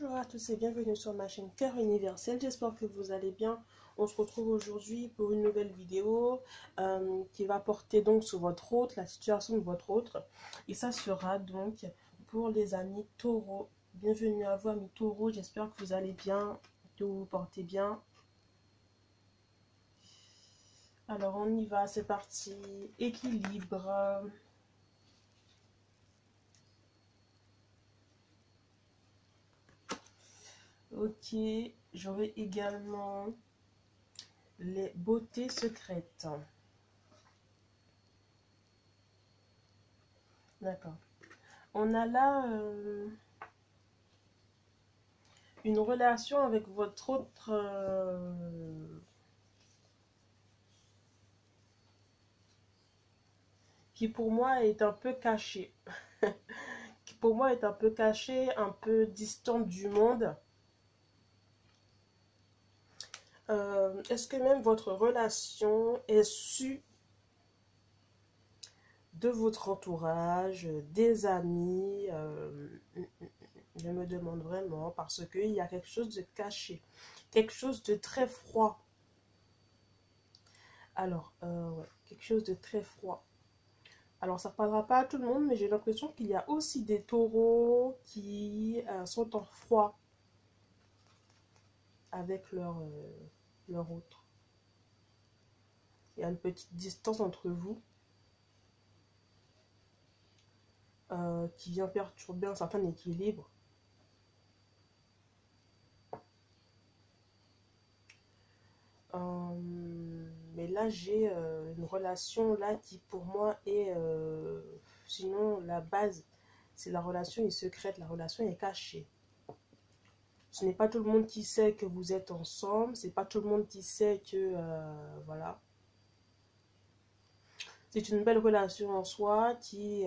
Bonjour à tous et bienvenue sur ma chaîne Cœur Universel, j'espère que vous allez bien. On se retrouve aujourd'hui pour une nouvelle vidéo qui va porter donc sur votre autre, la situation de votre autre. Et ça sera donc pour les amis taureaux. Bienvenue à vous amis taureaux, j'espère que vous allez bien, que vous vous portez bien. Alors on y va, c'est parti. Équilibre. Ok, j'aurai également les beautés secrètes. D'accord. On a là une relation avec votre autre qui pour moi est un peu cachée. Qui pour moi est un peu cachée, un peu distante du monde. Est-ce que même votre relation est sue de votre entourage, des amis? Je me demande vraiment parce qu'il y a quelque chose de caché, quelque chose de très froid. Alors, ouais, quelque chose de très froid. Alors, ça ne parlera pas à tout le monde, mais j'ai l'impression qu'il y a aussi des taureaux qui sont en froid avec leur autre. Il y a une petite distance entre vous qui vient perturber un certain équilibre. Mais là, j'ai une relation là qui pour moi est... sinon, la base, c'est la relation est secrète, la relation est cachée. Ce n'est pas tout le monde qui sait que vous êtes ensemble, c'est pas tout le monde qui sait que... voilà. C'est une belle relation en soi qui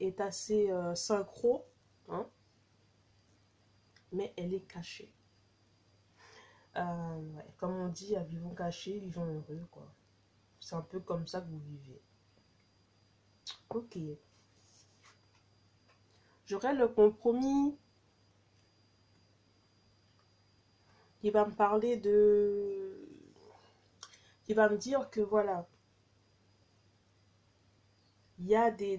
est assez synchro, hein, mais elle est cachée. Ouais, comme on dit, vivons cachés, vivons heureux, quoi. C'est un peu comme ça que vous vivez. Ok. J'aurai le compromis qui va me parler de... qui va me dire que voilà, il y a des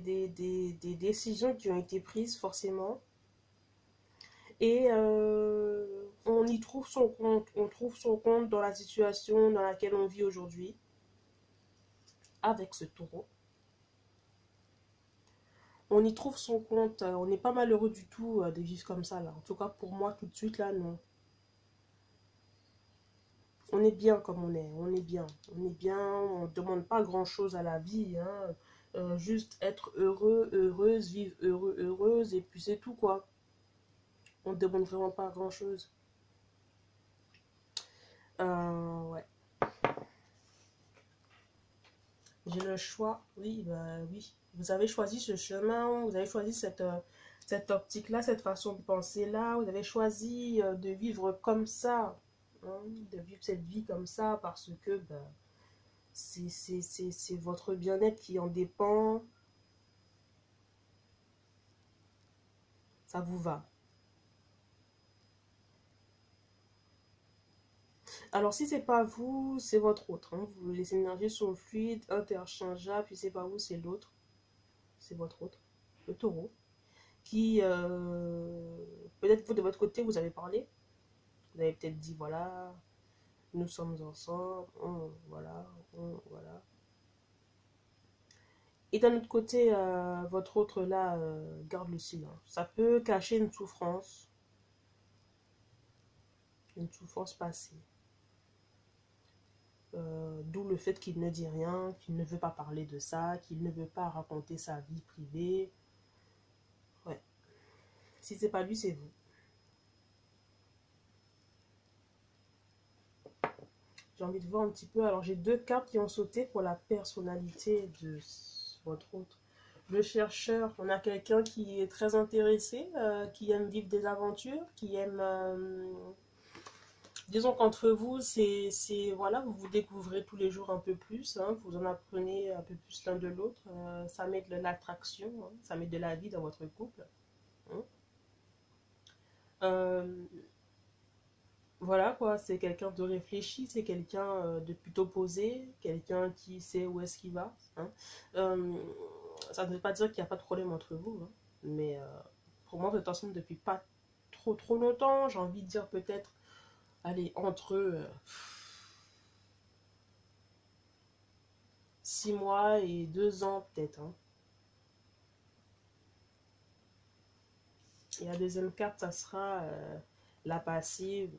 décisions qui ont été prises forcément. Et on y trouve son compte. On trouve son compte dans la situation dans laquelle on vit aujourd'hui avec ce taureau. On y trouve son compte. On n'est pas malheureux du tout de vivre comme ça là. En tout cas pour moi tout de suite là non. On est bien comme on est. On est bien. On est bien. On ne demande pas grand chose à la vie. Hein. Juste être heureux, heureuse, vivre heureux, heureuse et puis c'est tout quoi. On ne demande vraiment pas grand chose. Ouais. J'ai le choix, oui, bah oui. Vous avez choisi ce chemin, vous avez choisi cette optique-là, cette façon de penser-là. Vous avez choisi de vivre comme ça, hein, de vivre cette vie comme ça parce que bah, c'est votre bien-être qui en dépend. Ça vous va. Alors, si c'est pas vous, c'est votre autre. Hein. Les énergies sont fluides, interchangeables. Puis c'est pas vous, c'est l'autre. C'est votre autre, le taureau. Qui, peut-être vous de votre côté, vous avez parlé. Vous avez peut-être dit, voilà, nous sommes ensemble, voilà, voilà. Et d'un autre côté, votre autre là garde le silence. Ça peut cacher une souffrance passée. D'où le fait qu'il ne dit rien, qu'il ne veut pas parler de ça, qu'il ne veut pas raconter sa vie privée. Ouais. Si c'est pas lui, c'est vous. J'ai envie de voir un petit peu. Alors, j'ai deux cartes qui ont sauté pour la personnalité de votre autre. Le chercheur, on a quelqu'un qui est très intéressé, qui aime vivre des aventures, qui aime... disons qu'entre vous, voilà, vous vous découvrez tous les jours un peu plus, hein, vous en apprenez un peu plus l'un de l'autre. Ça met de l'attraction, hein, ça met de la vie dans votre couple. Hein. Euh, voilà quoi, c'est quelqu'un de réfléchi, c'est quelqu'un de plutôt posé, quelqu'un qui sait où est-ce qu'il va. Hein. Euh, ça ne veut pas dire qu'il n'y a pas de problème entre vous, hein, mais pour moi, vous êtes ensemble depuis pas trop longtemps. J'ai envie de dire peut-être, allez, entre 6 mois et 2 ans peut-être. Hein. Et la deuxième carte, ça sera la passive.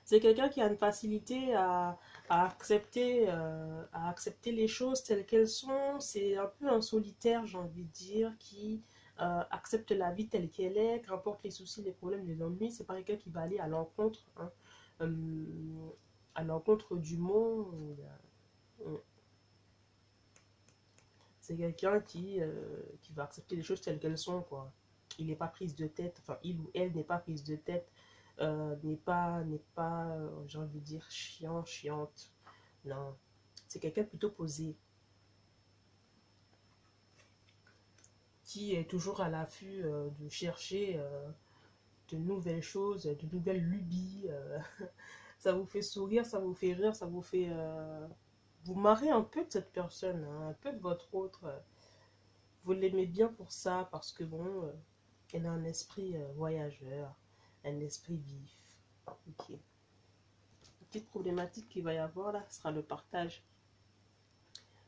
C'est quelqu'un qui a une facilité à accepter les choses telles qu'elles sont. C'est un peu un solitaire, j'ai envie de dire, qui accepte la vie telle qu'elle est, qu'importe les soucis, les problèmes, les ennuis. C'est pas quelqu'un qui va aller à l'encontre, hein, à l'encontre du monde. C'est quelqu'un qui va accepter les choses telles qu'elles sont, quoi. Il n'est pas prise de tête, enfin, il ou elle n'est pas prise de tête, n'est pas, j'ai envie de dire, chiante. Non, c'est quelqu'un plutôt posé, qui est toujours à l'affût de chercher de nouvelles choses, de nouvelles lubies. Ça vous fait sourire, ça vous fait rire, ça vous fait vous marrer un peu de cette personne, hein, un peu de votre autre. Vous l'aimez bien pour ça, parce que bon, elle a un esprit voyageur, un esprit vif. Ok. La petite problématique qu'il va y avoir là, ce sera le partage.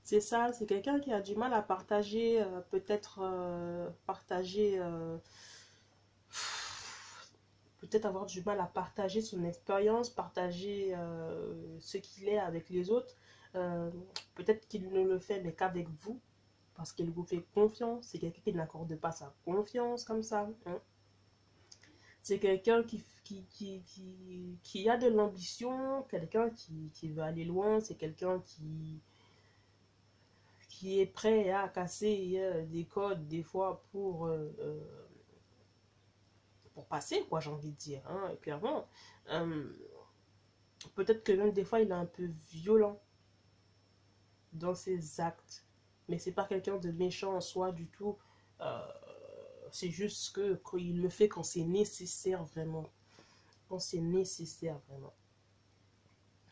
C'est ça, c'est quelqu'un qui a du mal à partager, peut-être partager, peut-être avoir du mal à partager son expérience, partager ce qu'il est avec les autres. Euh, Peut-être qu'il ne le fait mais qu'avec vous, parce qu'il vous fait confiance. C'est quelqu'un qui n'accorde pas sa confiance comme ça. Hein. C'est quelqu'un qui a de l'ambition, quelqu'un qui veut aller loin, c'est quelqu'un qui est prêt à casser des codes des fois pour passer, quoi, j'ai envie de dire, hein, clairement. Euh, Peut-être que même des fois il est un peu violent dans ses actes, mais c'est pas quelqu'un de méchant en soi du tout. Euh, c'est juste que quand il le fait quand c'est nécessaire vraiment. Quand c'est nécessaire vraiment.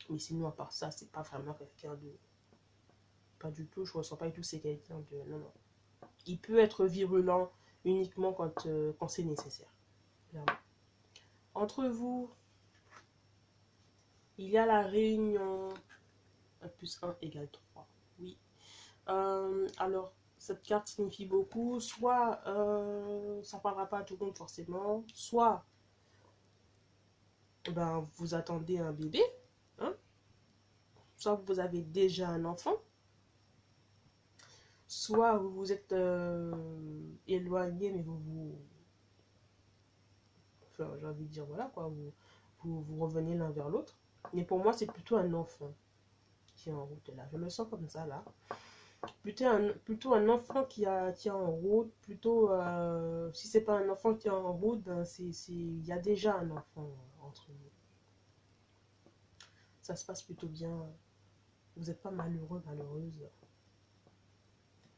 Mais sinon, à part ça, c'est pas vraiment quelqu'un de. Pas du tout, je ressens pas du tout c'est quelqu'un de. Non, non. Il peut être virulent uniquement quand c'est nécessaire. Clairement. Entre vous, il y a la réunion 1 plus 1 égale 3. Oui. Alors, cette carte signifie beaucoup. Soit ça parlera pas à tout le monde forcément. Soit ben, vous attendez un bébé. Hein, soit vous avez déjà un enfant. Soit vous vous êtes éloigné, mais enfin, j'ai envie de dire, voilà quoi, vous revenez l'un vers l'autre. Mais pour moi, c'est plutôt un enfant qui est en route là. Je le sens comme ça là. Plutôt un enfant qui est en route. Plutôt, si c'est pas un enfant qui est en route, ben il y a déjà un enfant entre vous. Ça se passe plutôt bien. Vous n'êtes pas malheureux, malheureuse.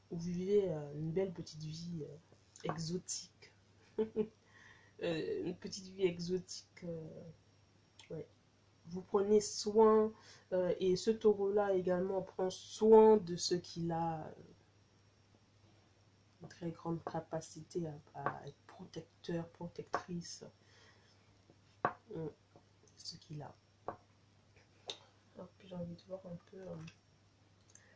Vous vivez une belle petite vie exotique. Une petite vie exotique. Ouais. Vous prenez soin, et ce taureau-là également prend soin de ce qu'il a, une très grande capacité à être protecteur, protectrice, ce qu'il a. Alors, puis j'ai envie de voir un peu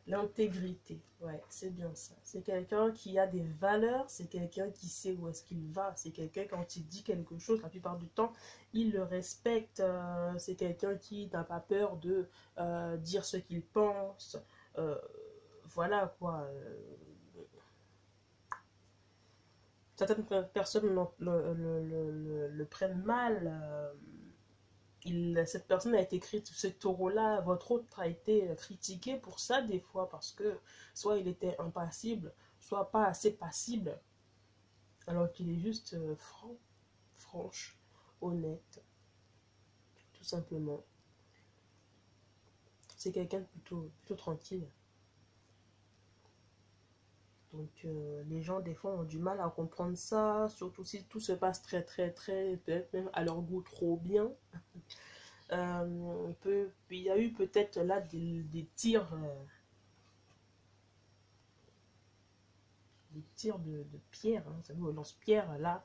l'intégrité. Ouais, c'est bien ça. C'est quelqu'un qui a des valeurs, c'est quelqu'un qui sait où est-ce qu'il va, c'est quelqu'un quand il dit quelque chose, la plupart du temps, il le respecte. C'est quelqu'un qui n'a pas peur de dire ce qu'il pense. Euh, voilà quoi. Certaines personnes le prennent mal. Cette personne a été critiquée, ce taureau-là, votre autre a été critiqué pour ça des fois, parce que soit il était impassible, soit pas assez passible, alors qu'il est juste franche, honnête, tout simplement. C'est quelqu'un de plutôt tranquille. Donc, les gens, des fois, ont du mal à comprendre ça, surtout si tout se passe peut-être même à leur goût trop bien. Il y a eu peut-être là des tirs, de pierre, hein, vous savez, au lance-pierre, là,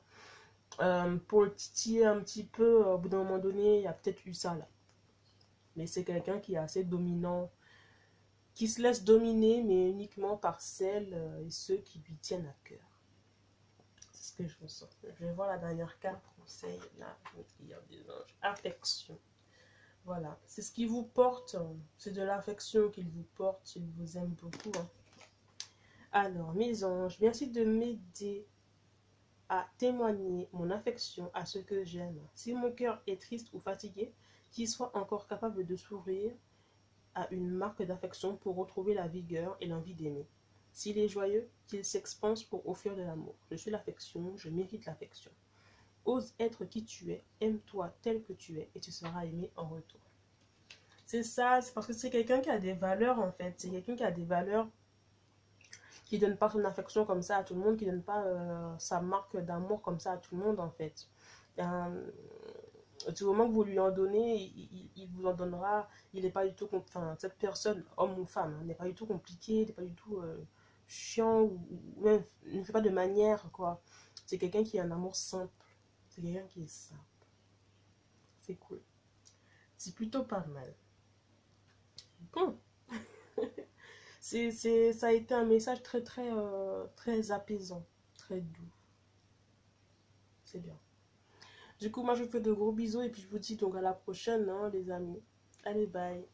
pour le titiller un petit peu. Au bout d'un moment donné, il y a peut-être eu ça, là. Mais c'est quelqu'un qui est assez dominant, qui se laisse dominer, mais uniquement par celles et ceux qui lui tiennent à cœur. C'est ce que je ressens. Je vais voir la dernière carte, conseil, là, il y a des anges, affection. Voilà, c'est ce qui vous porte, c'est de l'affection qu'il vous porte, il vous aime beaucoup. Hein. Alors, mes anges, merci de m'aider à témoigner mon affection à ce que j'aime. Si mon cœur est triste ou fatigué, qu'il soit encore capable de s'ouvrir à une marque d'affection pour retrouver la vigueur et l'envie d'aimer. S'il est joyeux, qu'il s'expanse pour offrir de l'amour. Je suis l'affection, je mérite l'affection. Ose être qui tu es, aime-toi tel que tu es et tu seras aimé en retour. C'est ça, c'est parce que c'est quelqu'un qui a des valeurs en fait. C'est quelqu'un qui a des valeurs, qui donne pas son affection comme ça à tout le monde, qui donne pas sa marque d'amour comme ça à tout le monde en fait. Du moment que vous lui en donnez, il vous en donnera. Il n'est pas du tout, enfin cette personne, homme ou femme, hein, n'est pas du tout compliqué, n'est pas du tout chiant ou même ne fait pas de manière quoi. C'est quelqu'un qui a un amour simple. C'est quelqu'un qui est simple. C'est cool. C'est plutôt pas mal. Bon. Ça a été un message très apaisant, très doux. C'est bien. Du coup, moi, je vous fais de gros bisous et puis je vous dis donc à la prochaine, hein, les amis. Allez, bye.